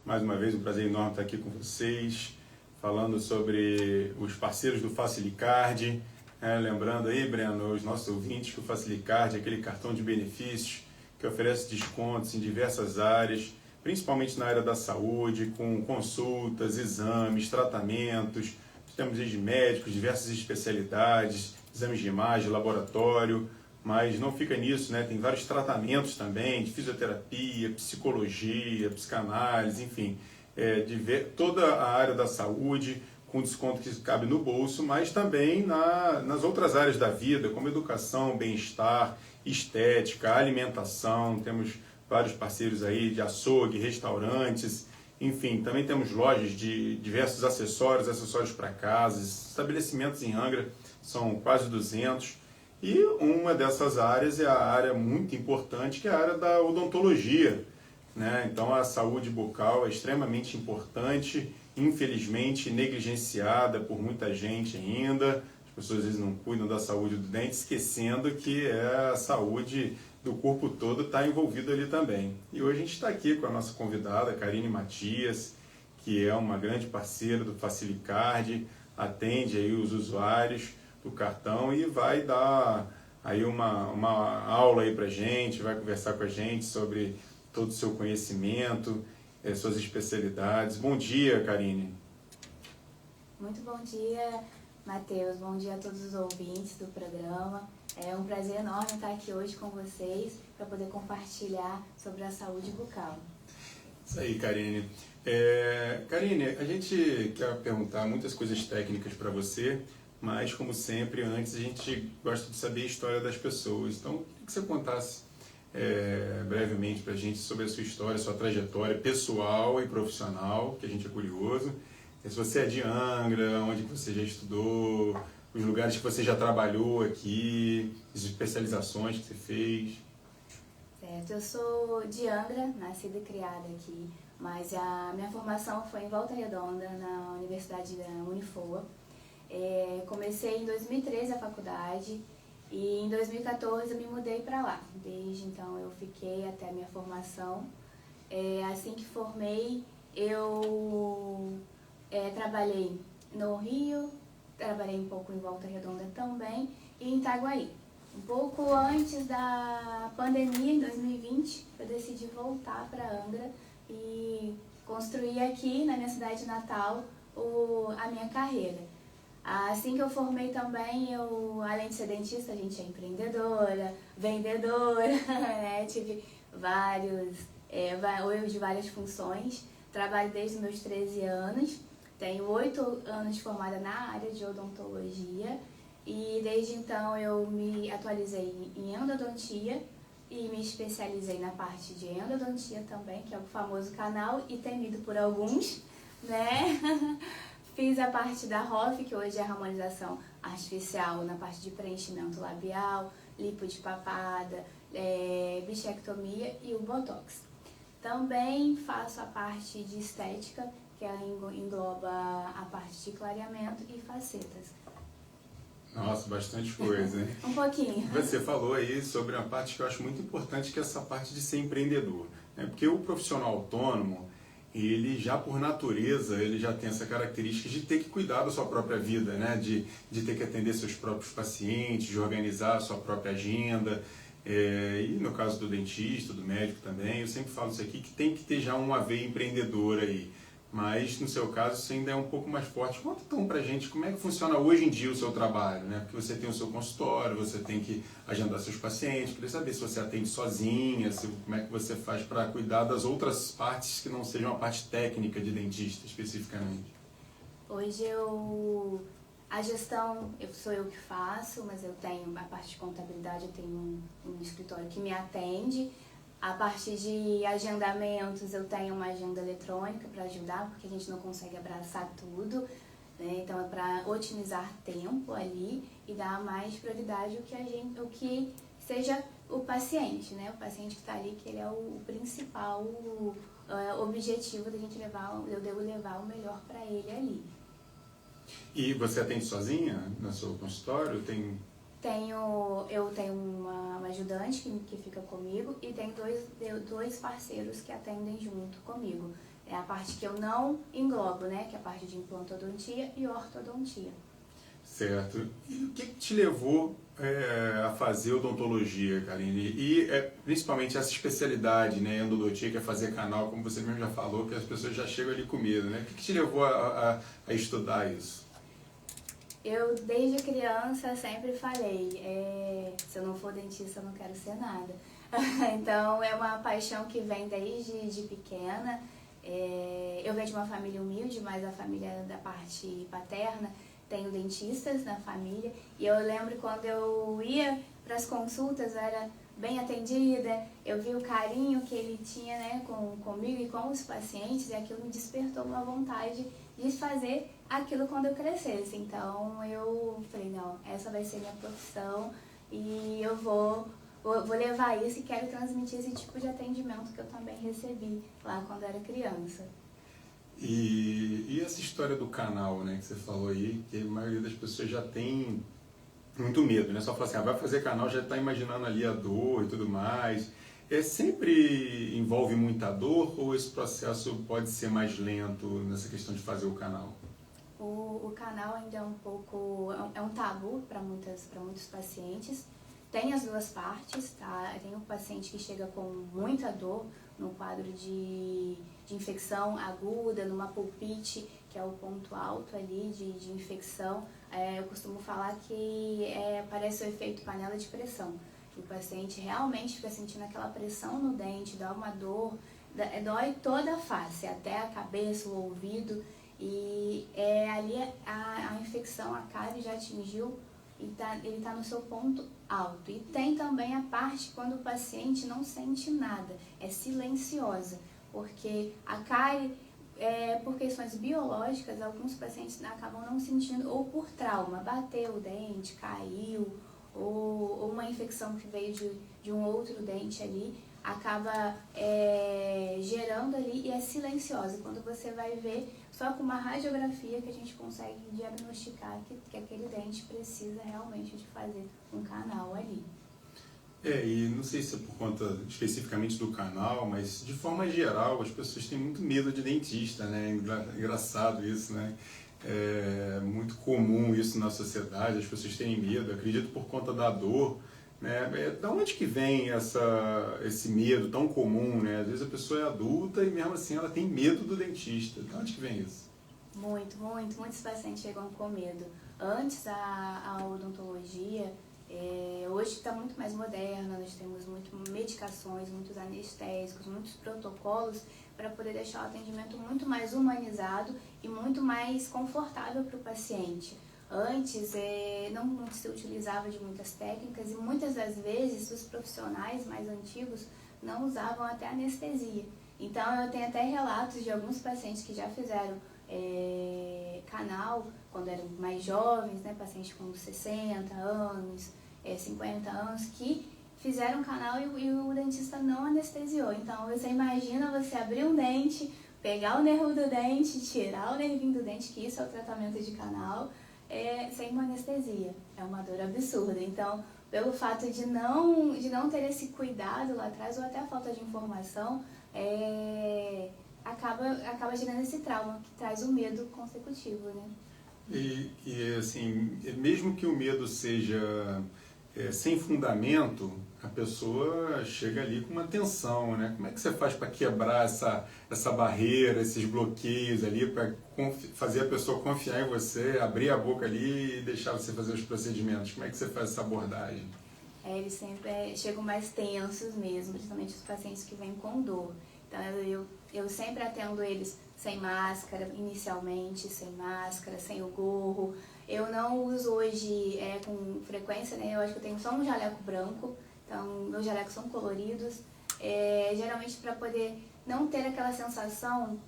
Mais uma vez, um prazer enorme estar aqui com vocês, falando sobre os parceiros do Facilicard. Lembrando aí, Breno, os nossos ouvintes, que o Facilicard é aquele cartão de benefícios que oferece descontos em diversas áreas, principalmente na área da saúde, com consultas, exames, tratamentos. Temos de médicos, diversas especialidades, exames de imagem, laboratório, mas não fica nisso, né? Tem vários tratamentos também, de fisioterapia, psicologia, psicanálise, enfim, toda a área da saúde, com desconto que cabe no bolso, mas também nas outras áreas da vida, como educação, bem-estar, estética, alimentação. Temos vários parceiros aí de açougue, restaurantes, enfim, também temos lojas de diversos acessórios para casa, estabelecimentos em Angra, são quase 200. E uma dessas áreas é a área muito importante, que é a área da odontologia, né? Então a saúde bucal é extremamente importante, infelizmente negligenciada por muita gente ainda. As pessoas às vezes não cuidam da saúde do dente, esquecendo que a saúde do corpo todo está envolvida ali também. E hoje a gente está aqui com a nossa convidada, Karine Matias, que é uma grande parceira do Facilicard, atende aí os usuários do cartão e vai dar aí uma aula aí pra gente, vai conversar com a gente sobre todo o seu conhecimento, suas especialidades. Bom dia, Karine. Muito bom dia, Matheus. Bom dia a todos os ouvintes do programa. É um prazer enorme estar aqui hoje com vocês para poder compartilhar sobre a saúde bucal. Isso aí, Karine. Karine, a gente quer perguntar muitas coisas técnicas para você, mas, como sempre, antes a gente gosta de saber a história das pessoas. Então, queria que você contasse brevemente para a gente sobre a sua história, sua trajetória pessoal e profissional, que a gente é curioso. Se você é de Angra, onde você já estudou, os lugares que você já trabalhou aqui, as especializações que você fez. Certo, eu sou de Angra, nascida e criada aqui, mas a minha formação foi em Volta Redonda, na Universidade da Unifoa. Comecei em 2013 a faculdade e em 2014 eu me mudei para lá. Desde então eu fiquei até a minha formação. Assim que formei, eu trabalhei no Rio, trabalhei um pouco em Volta Redonda também e em Itaguaí. Um pouco antes da pandemia, em 2020, eu decidi voltar para Angra e construir aqui na minha cidade natal a minha carreira. Assim que eu formei também, além de ser dentista, a gente é empreendedora, vendedora, né? Tive eu de várias funções. Trabalho desde os meus 13 anos, tenho 8 anos formada na área de odontologia e desde então eu me atualizei em endodontia e me especializei na parte de endodontia também, que é o famoso canal e temido por alguns, né? Fiz a parte da ROF, que hoje é a harmonização artificial na parte de preenchimento labial, lipo de papada, bichectomia e o botox. Também faço a parte de estética, que engloba a parte de clareamento e facetas. Nossa, bastante coisa, hein? Um pouquinho. Você falou aí sobre uma parte que eu acho muito importante, que é essa parte de ser empreendedor, né? Porque o profissional autônomo, ele já por natureza, ele já tem essa característica de ter que cuidar da sua própria vida, né? De ter que atender seus próprios pacientes, de organizar a sua própria agenda. E no caso do dentista, do médico também, eu sempre falo isso aqui, que tem que ter já uma veia empreendedora aí. Mas no seu caso isso ainda é um pouco mais forte. Conta então pra gente como é que funciona hoje em dia o seu trabalho, né? Porque você tem o seu consultório, você tem que agendar seus pacientes. Queria saber se você atende sozinha, como é que você faz para cuidar das outras partes que não sejam a parte técnica de dentista especificamente. Hoje a gestão sou eu que faço, mas eu tenho a parte de contabilidade, eu tenho um escritório que me atende. A parte de agendamentos, eu tenho uma agenda eletrônica para ajudar, porque a gente não consegue abraçar tudo, né? Então é para otimizar tempo ali e dar mais prioridade ao que seja o paciente, né? O paciente que está ali, que ele é o principal objetivo da gente eu devo levar o melhor para ele ali. E você atende sozinha no seu consultório? Eu tenho uma ajudante que fica comigo e tenho dois parceiros que atendem junto comigo. É a parte que eu não englobo, né? Que é a parte de implantodontia e ortodontia. Certo. E o que te levou a fazer odontologia, Karine? E principalmente essa especialidade, né, endodontia, que é fazer canal, como você mesmo já falou, que as pessoas já chegam ali com medo, né? O que te levou a estudar isso? Eu, desde criança, sempre falei, se eu não for dentista, eu não quero ser nada. Então, é uma paixão que vem desde de pequena. Eu venho de uma família humilde, mas a família da parte paterna tenho dentistas na família. E eu lembro quando eu ia para as consultas, eu era bem atendida, eu vi o carinho que ele tinha, né, comigo e com os pacientes, e aquilo me despertou uma vontade de fazer aquilo quando eu crescesse. Então eu falei, não, essa vai ser minha profissão e eu vou levar isso e quero transmitir esse tipo de atendimento que eu também recebi lá quando era criança. E essa história do canal, né, que você falou aí, que a maioria das pessoas já tem muito medo, né? Só fala assim, vai fazer canal, já está imaginando ali a dor e tudo mais. Sempre envolve muita dor ou esse processo pode ser mais lento nessa questão de fazer o canal? O canal ainda é um pouco, é um tabu para muitos pacientes. Tem as duas partes, tá? Tem um paciente que chega com muita dor no quadro de infecção aguda, numa pulpite, que é o ponto alto ali de infecção. Eu costumo falar que parece o efeito panela de pressão. O paciente realmente fica sentindo aquela pressão no dente, dá uma dor, dói toda a face, até a cabeça, o ouvido. E ali a infecção, a cárie já atingiu e ele está no seu ponto alto. E tem também a parte quando o paciente não sente nada, é silenciosa, porque a cárie, por questões biológicas, alguns pacientes acabam não sentindo, ou por trauma, bateu o dente, caiu, ou uma infecção que veio de um outro dente ali, acaba gerando ali e é silenciosa. Quando você vai ver, só com uma radiografia que a gente consegue diagnosticar que aquele dente precisa realmente de fazer um canal ali. E não sei se é por conta especificamente do canal, mas de forma geral as pessoas têm muito medo de dentista, né? Engraçado isso, né? É muito comum isso na sociedade, as pessoas têm medo, acredito por conta da dor, né? Da onde que vem esse medo tão comum, né? Às vezes a pessoa é adulta e mesmo assim ela tem medo do dentista. Da onde que vem isso? Muitos pacientes chegam com medo. Antes a odontologia, hoje está muito mais moderna, nós temos muitas medicações, muitos anestésicos, muitos protocolos para poder deixar o atendimento muito mais humanizado e muito mais confortável para o paciente. Antes não se utilizava de muitas técnicas e muitas das vezes os profissionais mais antigos não usavam até anestesia. Então eu tenho até relatos de alguns pacientes que já fizeram canal quando eram mais jovens, né, pacientes com 60 anos, 50 anos, que fizeram canal e o dentista não anestesiou. Então você imagina você abrir um dente, pegar o nervo do dente, tirar o nervinho do dente, que isso é o tratamento de canal, sem uma anestesia. É uma dor absurda. Então, pelo fato de não ter esse cuidado lá atrás, ou até a falta de informação, acaba gerando esse trauma, que traz o medo consecutivo, né? E assim, mesmo que o medo seja sem fundamento, a pessoa chega ali com uma tensão, né? Como é que você faz para quebrar essa barreira, esses bloqueios ali, para fazer a pessoa confiar em você, abrir a boca ali e deixar você fazer os procedimentos? Como é que você faz essa abordagem? Eles sempre chegam mais tensos mesmo, principalmente os pacientes que vêm com dor. Então eu sempre atendo eles sem máscara, inicialmente, sem máscara, sem o gorro. Eu não uso hoje com frequência, né? Eu acho que eu tenho só um jaleco branco, então meus jalecos são coloridos. Geralmente para poder não ter aquela sensação,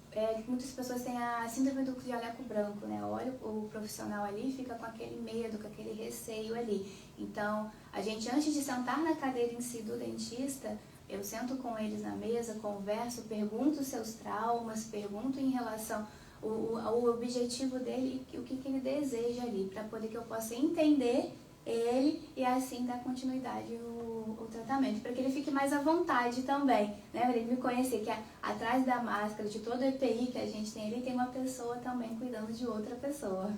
muitas pessoas têm a síndrome do jaleco branco, né? Olha o profissional ali e fica com aquele medo, com aquele receio ali. Então, a gente antes de sentar na cadeira em si do dentista, eu sento com eles na mesa, converso, pergunto os seus traumas, pergunto em relação ao objetivo dele e o que ele deseja ali, para poder que eu possa entender ele e assim dar continuidade o tratamento, para que ele fique mais à vontade também, né? Para ele me conhecer que atrás da máscara, de todo o EPI que a gente tem ali, tem uma pessoa também cuidando de outra pessoa.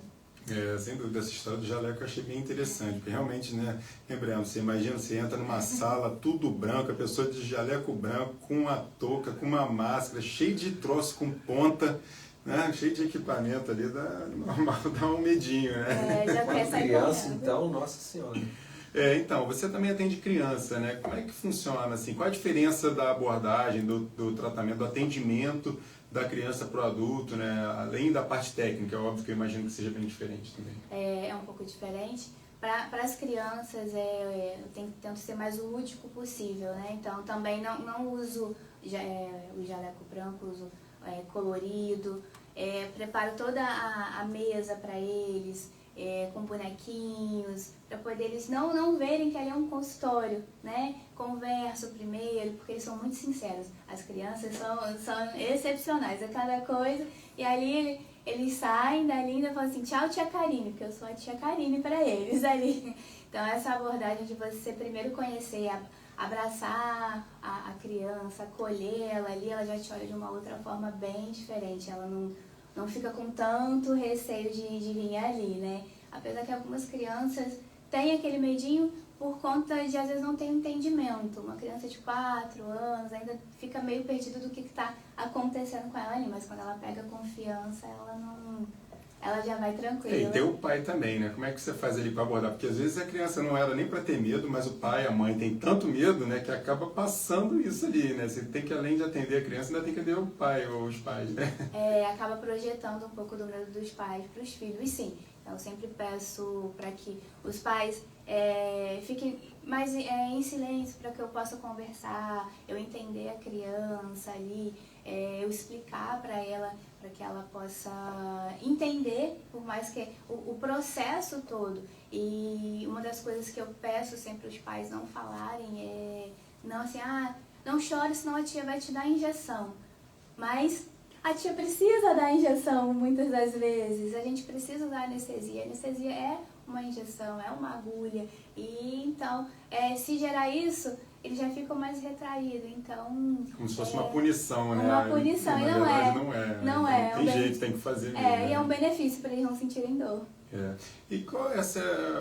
Sem dúvida, essa história do jaleco eu achei bem interessante, porque realmente, né, lembrando, você imagina, você entra numa sala tudo branco, a pessoa de jaleco branco, com uma touca, com uma máscara, cheio de troço com ponta, né, cheio de equipamento ali, dá um medinho, né? Já Para criança, então, nossa senhora. Então, você também atende criança, né? Como é que funciona, assim? Qual a diferença da abordagem, do tratamento, do atendimento da criança para o adulto, né? Além da parte técnica, é óbvio que eu imagino que seja bem diferente também. É um pouco diferente. Para as crianças, eu tento ser mais o lúdico possível, né? Então, também não uso o jaleco branco, uso colorido, preparo toda a mesa para eles, com bonequinhos, para poder eles não verem que ali é um consultório, né? Converso primeiro, porque eles são muito sinceros. As crianças são excepcionais a cada coisa, e ali eles saem dali e ainda falam assim, tchau tia Karine, porque eu sou a tia Karine para eles ali. Então essa abordagem de você primeiro conhecer, abraçar a criança, acolher ela ali, ela já te olha de uma outra forma bem diferente, ela não fica com tanto receio de vir ali, né? Apesar que algumas crianças têm aquele medinho por conta de, às vezes, não ter entendimento. Uma criança de 4 anos ainda fica meio perdida do que está acontecendo com ela ali, mas quando ela pega confiança, ela já vai tranquila. E tem o pai também, né? Como é que você faz ali para abordar? Porque às vezes a criança não era nem para ter medo, mas o pai, a mãe tem tanto medo, né, que acaba passando isso ali, né? Você tem que, além de atender a criança, ainda tem que atender o pai ou os pais, né? Acaba projetando um pouco do medo dos pais para os filhos, e sim. Então, eu sempre peço para que os pais fiquem mais em silêncio, para que eu possa conversar, eu entender a criança ali, eu explicar para ela, para que ela possa entender, por mais que o processo todo. E uma das coisas que eu peço sempre os pais não falarem não assim, não chore, senão a tia vai te dar injeção. Mas a tia precisa dar injeção muitas das vezes, a gente precisa usar anestesia. A anestesia é uma injeção, é uma agulha, e então, se gerar isso, eles já ficam mais retraídos, então... Como se fosse uma punição, né? Uma punição, e não é. Não é. Tem jeito, tem que fazer mesmo. E é um benefício para eles não sentirem dor. E qual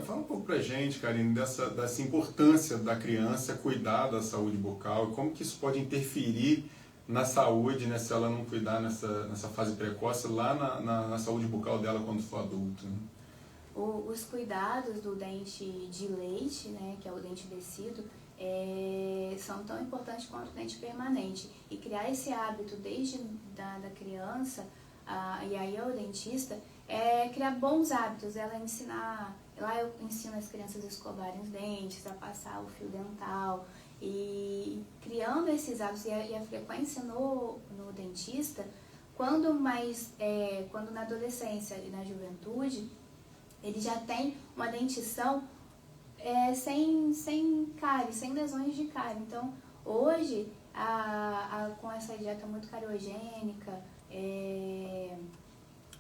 fala um pouco pra gente, Karine, dessa importância da criança cuidar da saúde bucal, e como que isso pode interferir na saúde, né, se ela não cuidar nessa fase precoce, lá na saúde bucal dela quando for adulto, né? Os cuidados do dente de leite, né, que é o dente descido, são tão importantes quanto o dente permanente. E criar esse hábito desde da criança, e aí ao dentista, criar bons hábitos, ela ensinar... Lá eu ensino as crianças a escovarem os dentes, a passar o fio dental, e criando esses hábitos e a frequência no dentista, quando na adolescência e na juventude, ele já tem uma dentição sem cárie, sem lesões de cárie. Então, hoje, com essa dieta muito cariogênica,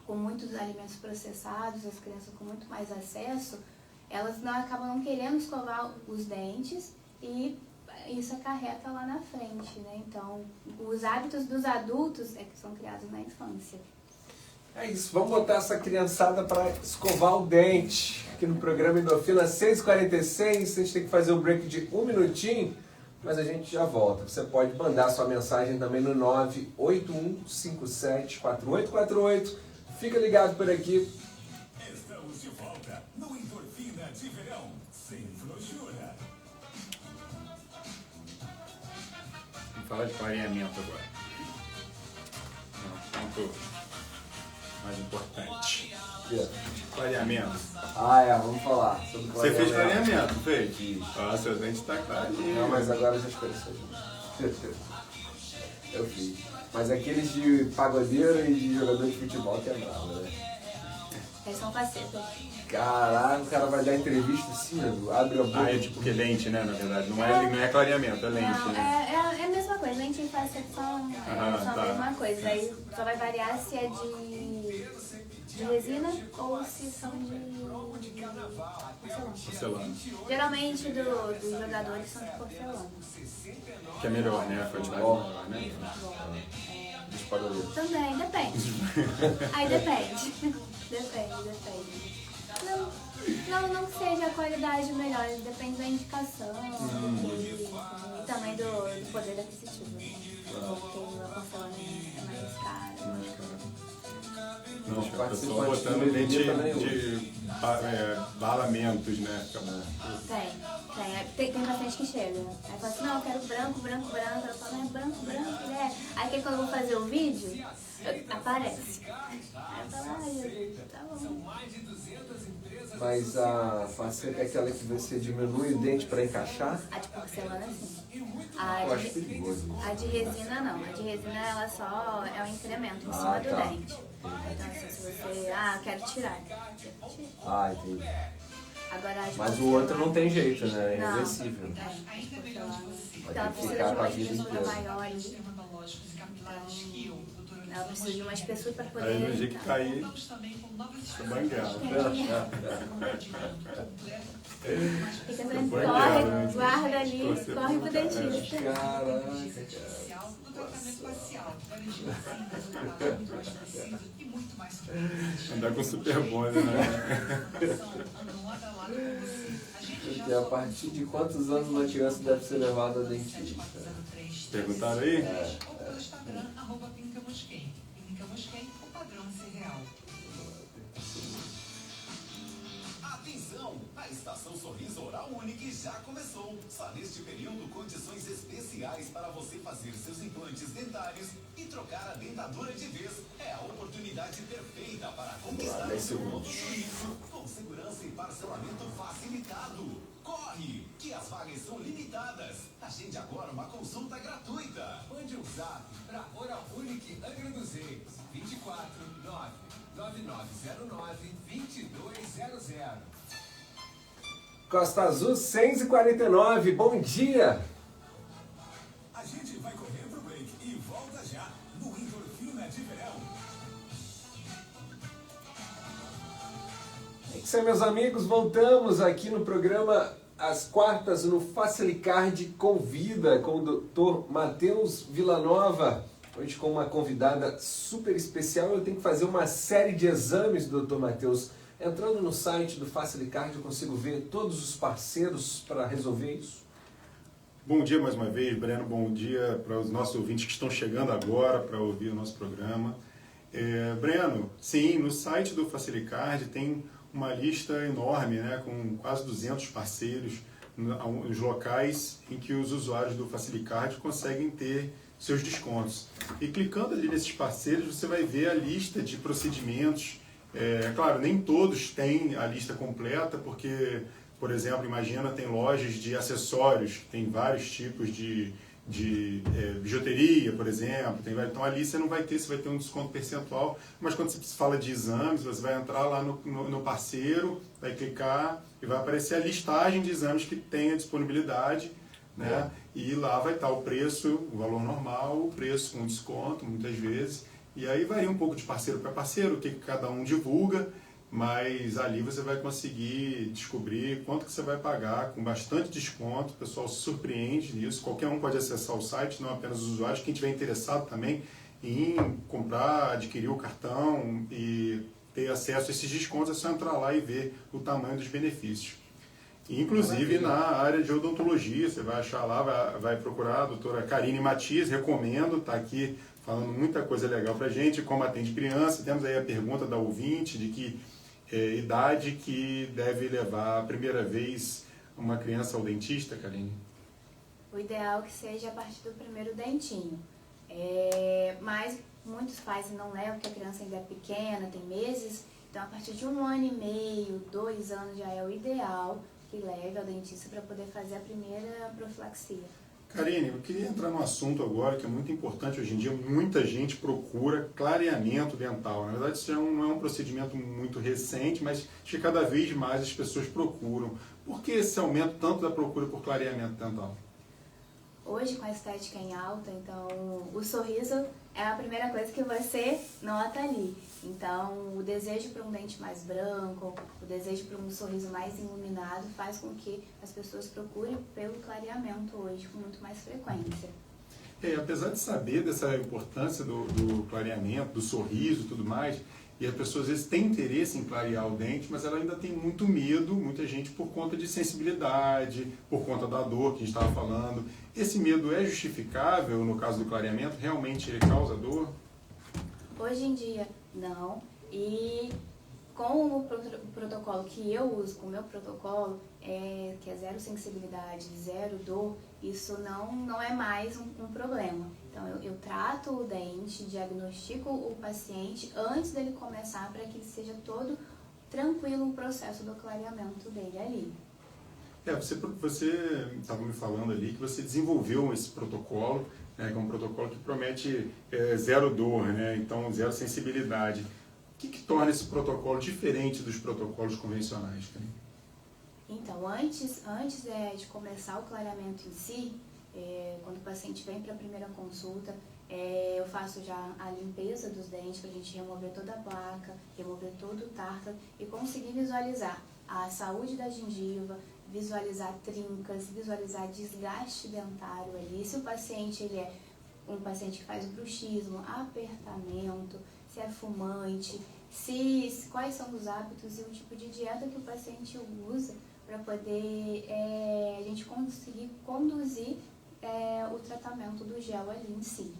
com muitos alimentos processados, as crianças com muito mais acesso, elas acabam não querendo escovar os dentes, e isso acarreta lá na frente, né? Então, os hábitos dos adultos que são criados na infância. É isso, vamos botar essa criançada para escovar o dente. Aqui no programa Endorfina 6h46, a gente tem que fazer um break de 1 minutinho, mas a gente já volta. Você pode mandar sua mensagem também no 981574848. Fica ligado por aqui. Estamos de volta no Endorfina de Verão, sem frouxura. Vamos falar de clareamento agora. Ponto mais importante. Clareamento. Vamos falar sobre clareamento. Você fez clareamento, não fez? Fiz. Seu dente está clarinho. Não, mas agora já esqueci. Eu fiz. Mas aqueles de pagodeiro e de jogador de futebol que é bravo, né? São facetas. Caraca, o cara vai dar entrevista assim, abre a boca. É tipo que lente, né, na verdade. Não é clareamento, é lente, Não, né? é a mesma coisa, lente e faceta são a mesma coisa. Aí só vai variar se é de de resina ou se são de Porcelana. Geralmente dos jogadores são de porcelana. Que é melhor, né? A quantidade maior, né? Dos pagoleiros. Também, depende. Aí depende. Depende. Não que seja a qualidade melhor, depende da indicação, e também do poder aquisitivo, né? Porque a porcelana é mais cara. Não, a pessoa participante botando do dente BBB também de balamentos, né? Tem bastante que chega. Aí fala assim, não, eu quero branco. Eu falo, é branco, né? Aí quando eu vou fazer o vídeo, aparece. Aí eu falo, ai, tá bom. Mas a faceta é aquela que você diminui o dente para encaixar? A de porcelana, sim. Eu acho perigoso. A de resina, não. A de resina, ela só é um incremento em cima do tá. dente. Então, assim, se você... quero tirar. Ah, entendi. Agora, a de Mas o porcelana- outro não tem jeito, né? É Não. irreversível. É, de porcelana. Então, ter ela que precisa ficar de com uma a vida espessura inteira. maior ali. Ela precisa de uma espessura para poder... Aí no dia que cair, banguela. Fica tranquilo, Banguela, né? corre, guarda ali, Você corre pro dentista. Caraca, Andar com super bonde, né? porque a partir de quantos anos uma criança deve ser levada ao dentista? Perguntaram aí? Atenção! A Estação Sorriso Oral Unique já começou. Só neste período, condições especiais para você fazer seus implantes dentários e trocar a dentadura de vez. É a oportunidade perfeita para conquistar o seu novo sorriso com segurança e parcelamento facilitado. Corre, que as vagas são limitadas. Agende agora uma consulta gratuita. Mande um zap para Oral Unique Angra dos Reis, 24 9909 2200. Costa Azul 6h49, bom dia! A gente vai correr pro break e volta já no Endorfina de Verão. É isso aí, meus amigos, voltamos aqui no programa às quartas no Facilicard Convida com o Dr. Matheus Villanova. Hoje com uma convidada super especial. Eu tenho que fazer uma série de exames, Dr. Matheus. Entrando no site do Facilicard, eu consigo ver todos os parceiros para resolver isso? Bom dia mais uma vez, Breno. Bom dia para os nossos ouvintes que estão chegando agora para ouvir o nosso programa. Breno, sim, no site do Facilicard tem uma lista enorme, né, com quase 200 parceiros, os locais em que os usuários do Facilicard conseguem ter seus descontos. E clicando ali nesses parceiros, você vai ver a lista de procedimentos. Claro, nem todos têm a lista completa, porque, por exemplo, imagina, tem lojas de acessórios, tem vários tipos de bijuteria, por exemplo. Então ali você não vai ter, você vai ter um desconto percentual, mas quando você fala de exames, você vai entrar lá no parceiro, vai clicar e vai aparecer a listagem de exames que tem a disponibilidade, né? E lá vai estar o preço, o valor normal, o preço com desconto, muitas vezes. E aí varia um pouco de parceiro para parceiro, o que cada um divulga, mas ali você vai conseguir descobrir quanto que você vai pagar com bastante desconto. O pessoal se surpreende nisso. Qualquer um pode acessar o site, não apenas os usuários. Quem estiver interessado também em comprar, adquirir o cartão e ter acesso a esses descontos, é só entrar lá e ver o tamanho dos benefícios. Inclusive na área de odontologia, você vai achar lá, vai procurar a doutora Karine Matias, recomendo, está aqui falando muita coisa legal para a gente, como atende criança. Temos aí a pergunta da ouvinte de que idade que deve levar a primeira vez uma criança ao dentista, Karine? O ideal é que seja a partir do primeiro dentinho. Mas muitos pais não levam, porque a criança ainda é pequena, tem meses. Então, a partir de 1 ano e meio, 2 anos já é o ideal que leve ao dentista para poder fazer a primeira profilaxia. Karine, eu queria entrar num assunto agora que é muito importante hoje em dia. Muita gente procura clareamento dental. Na verdade, isso não é um procedimento muito recente, mas acho que cada vez mais as pessoas procuram. Por que esse aumento tanto da procura por clareamento dental? hoje com a estética em alta, então o sorriso é a primeira coisa que você nota ali. Então o desejo por um dente mais branco, o desejo por um sorriso mais iluminado faz com que as pessoas procurem pelo clareamento hoje com muito mais frequência. Apesar de saber dessa importância do clareamento, do sorriso e tudo mais, e a pessoa às vezes tem interesse em clarear o dente, mas ela ainda tem muito medo, muita gente, por conta de sensibilidade, por conta da dor que a gente estava falando. Esse medo é justificável no caso do clareamento? Realmente ele causa dor? Hoje em dia, não. E com o protocolo que eu uso, com o meu protocolo, que é zero sensibilidade, zero dor, isso não é mais um problema. Então eu trato o dente, diagnostico o paciente antes dele começar para que seja todo tranquilo o processo do clareamento dele ali. Você estava me falando ali que você desenvolveu esse protocolo, né, que é um protocolo que promete zero dor, né, então zero sensibilidade. O que torna esse protocolo diferente dos protocolos convencionais, Karine? Então, antes de começar o clareamento em si, quando o paciente vem para a primeira consulta, eu faço já a limpeza dos dentes para a gente remover toda a placa, remover todo o tártaro e conseguir visualizar a saúde da gengiva, visualizar trincas, visualizar desgaste dentário ali. Se o paciente ele é um paciente que faz bruxismo, apertamento, se é fumante, quais são os hábitos e o tipo de dieta que o paciente usa para poder a gente conseguir conduzir o tratamento do gel ali em si.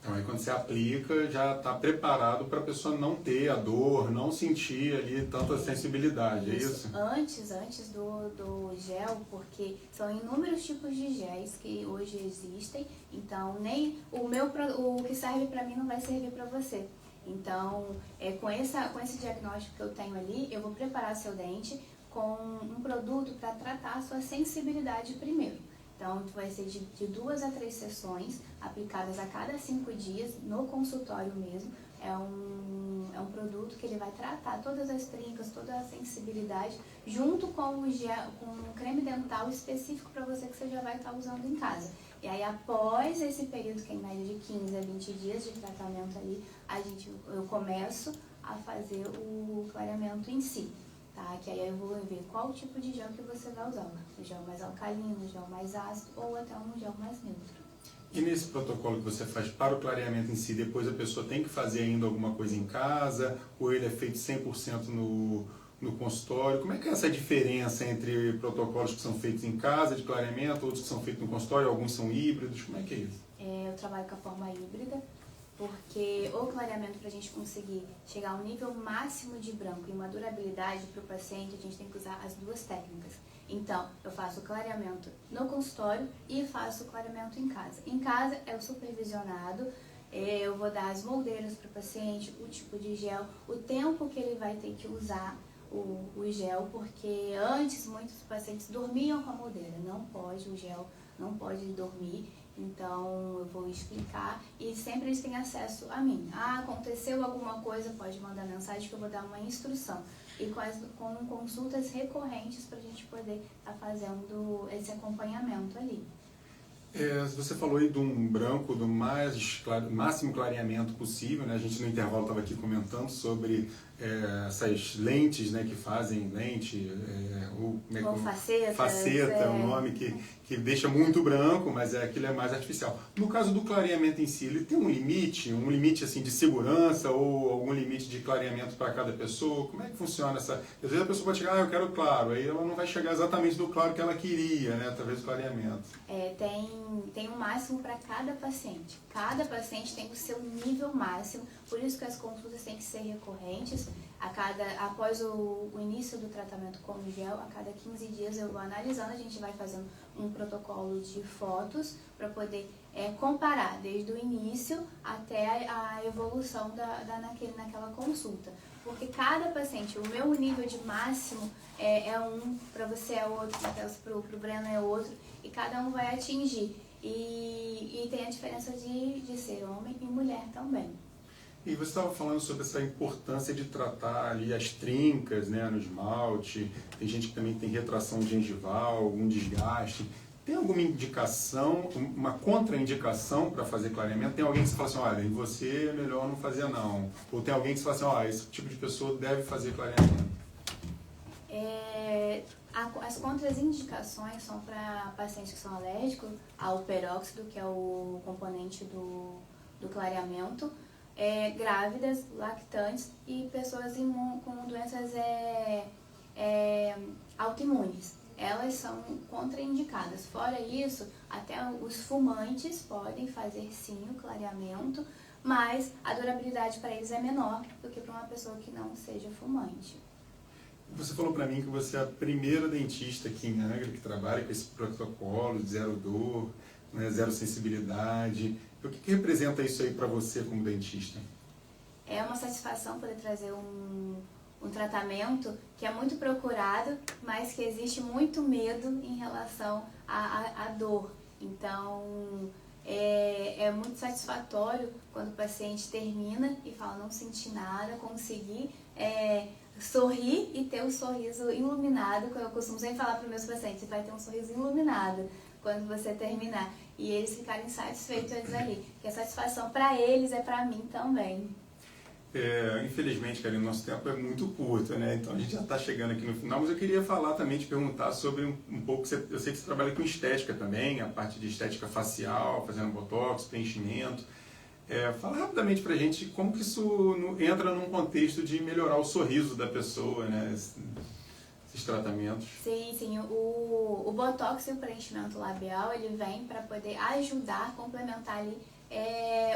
Então aí quando você aplica, já está preparado para a pessoa não ter a dor, não sentir ali tanta sensibilidade, é isso? Antes do gel, porque são inúmeros tipos de géis que hoje existem, então nem o que serve para mim não vai servir para você. Então, com esse diagnóstico que eu tenho ali, eu vou preparar seu dente com um produto para tratar a sua sensibilidade primeiro. Então, vai ser de 2 a 3 sessões, aplicadas a cada 5 dias, no consultório mesmo. É um produto que ele vai tratar todas as trincas, toda a sensibilidade, junto com um creme dental específico para você que você já vai estar usando em casa. E aí, após esse período, que é em média de 15 a 20 dias de tratamento ali, eu começo a fazer o clareamento em si. Tá? Que aí eu vou ver qual tipo de gel que você vai usar. Um gel mais alcalino, um gel mais ácido ou até um gel mais neutro. E nesse protocolo que você faz para o clareamento em si, depois a pessoa tem que fazer ainda alguma coisa em casa? Ou ele é feito 100% no consultório? Como é que é essa diferença entre protocolos que são feitos em casa de clareamento, outros que são feitos no consultório, alguns são híbridos? Como é que é isso? Eu trabalho com a forma híbrida, porque o clareamento, para a gente conseguir chegar ao nível máximo de branco e uma durabilidade para o paciente, a gente tem que usar as duas técnicas. Então, eu faço o clareamento no consultório e faço o clareamento em casa. Em casa é o supervisionado, eu vou dar as moldeiras para o paciente, o tipo de gel, o tempo que ele vai ter que usar o gel, porque antes muitos pacientes dormiam com a moldeira, não pode, o gel não pode dormir. Então, eu vou explicar e sempre eles têm acesso a mim. Aconteceu alguma coisa, pode mandar mensagem que eu vou dar uma instrução. E com consultas recorrentes para a gente poder estar fazendo esse acompanhamento ali. Você falou aí de um branco, do máximo clareamento possível, né? A gente no intervalo estava aqui comentando sobre essas lentes, né, que fazem lente, faceta, um nome que deixa muito branco, mas aquilo é mais artificial. No caso do clareamento em si, ele tem um limite assim, de segurança ou algum limite de clareamento para cada pessoa? Como é que funciona essa? Às vezes a pessoa pode chegar, eu quero claro, aí ela não vai chegar exatamente do claro que ela queria, né, através do clareamento. Tem um máximo para cada paciente. Cada paciente tem o seu nível máximo, por isso que as consultas têm que ser recorrentes. Após o início do tratamento com o gel, a cada 15 dias eu vou analisando, a gente vai fazendo um protocolo de fotos para poder comparar desde o início até a evolução naquela consulta. Porque cada paciente, o meu nível de máximo é um, para você é outro, para o Breno é outro, e cada um vai atingir. E tem a diferença de ser homem e mulher também. E você estava falando sobre essa importância de tratar ali as trincas, né, no esmalte. Tem gente que também tem retração gengival, algum desgaste. Tem alguma indicação, uma contraindicação para fazer clareamento? Tem alguém que você fala assim, olha, em você é melhor não fazer não. Ou tem alguém que você fala assim, ó, esse tipo de pessoa deve fazer clareamento? As contraindicações são para pacientes que são alérgicos ao peróxido, que é o componente do clareamento, grávidas, lactantes e pessoas com doenças autoimunes. Elas são contraindicadas. Fora isso, até os fumantes podem fazer sim o clareamento, mas a durabilidade para eles é menor do que para uma pessoa que não seja fumante. Você falou para mim que você é a primeira dentista aqui em Angra que trabalha com esse protocolo de zero dor, né, zero sensibilidade. O que representa isso aí para você como dentista? É uma satisfação poder trazer um tratamento que é muito procurado, mas que existe muito medo em relação à dor. Então, é muito satisfatório quando o paciente termina e fala, não senti nada, consegui sorrir e ter um sorriso iluminado. Eu costumo sempre falar para os meus pacientes, você vai ter um sorriso iluminado quando você terminar. E eles ficarem satisfeitos ali. Porque a satisfação para eles é para mim também. Infelizmente, Karine, nosso tempo é muito curto, né? Então a gente já está chegando aqui no final, mas eu queria falar também, te perguntar sobre um pouco, eu sei que você trabalha com estética também, a parte de estética facial, fazendo botox, preenchimento. Fala rapidamente pra gente como que isso entra num contexto de melhorar o sorriso da pessoa, né? Esses tratamentos. Sim. O botox e o preenchimento labial, ele vem para poder ajudar, complementar ali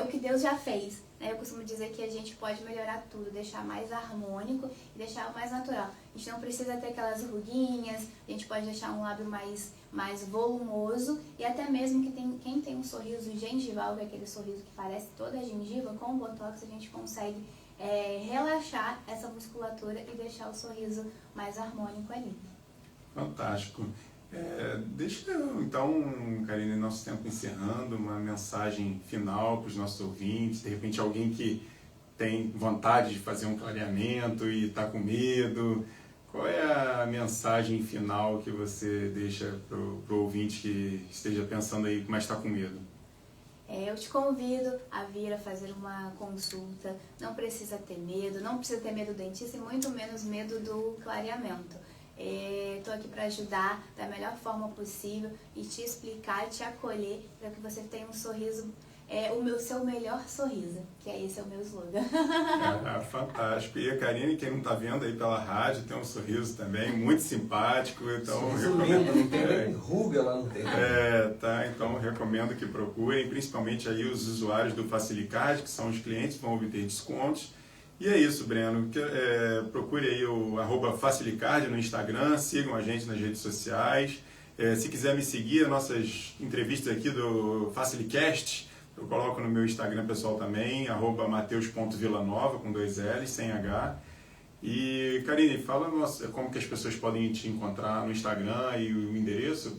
o que Deus já fez. Eu costumo dizer que a gente pode melhorar tudo, deixar mais harmônico e deixar mais natural. A gente não precisa ter aquelas ruguinhas, a gente pode deixar um lábio mais volumoso e até mesmo quem tem um sorriso gengival, que é aquele sorriso que parece toda a gengiva, com o botox a gente consegue relaxar essa musculatura e deixar o sorriso mais harmônico ali. Fantástico. Deixa eu, então, Karine, nosso tempo encerrando, uma mensagem final para os nossos ouvintes, de repente alguém que tem vontade de fazer um clareamento e está com medo, qual é a mensagem final que você deixa para o ouvinte que esteja pensando aí, mas está com medo? Eu te convido a vir a fazer uma consulta, não precisa ter medo do dentista e muito menos medo do clareamento. Estou aqui para ajudar da melhor forma possível e te explicar, te acolher para que você tenha um sorriso, o seu melhor sorriso, que esse é o meu slogan. Fantástico. E a Karine, quem não está vendo aí pela rádio, tem um sorriso também muito simpático. Então, sorriso lindo, não tem nem ruga, ela não tem. Então recomendo que procurem, principalmente aí os usuários do Facilicard, que são os clientes que vão obter descontos. E é isso, Breno. Procure aí o @Facilicard no Instagram, sigam a gente nas redes sociais. Se quiser me seguir, as nossas entrevistas aqui do Facilicast, eu coloco no meu Instagram pessoal também, @mateus.villanova, com 2 L's, sem H. E, Karine, fala como que as pessoas podem te encontrar no Instagram e o endereço.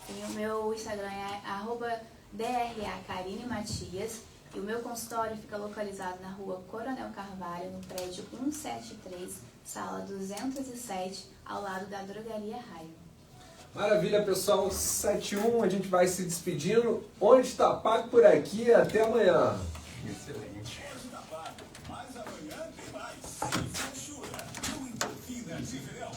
Sim, o meu Instagram é @DRA_Karine_Matias. E o meu consultório fica localizado na rua Coronel Carvalho, no prédio 173, sala 207, ao lado da Drogaria Raio. Maravilha, pessoal. 7:01, a gente vai se despedindo. Onde está pago por aqui? Até amanhã. Excelente. Hoje tá pago, mas amanhã tem mais. Sem censura. No Endorfina de Verão.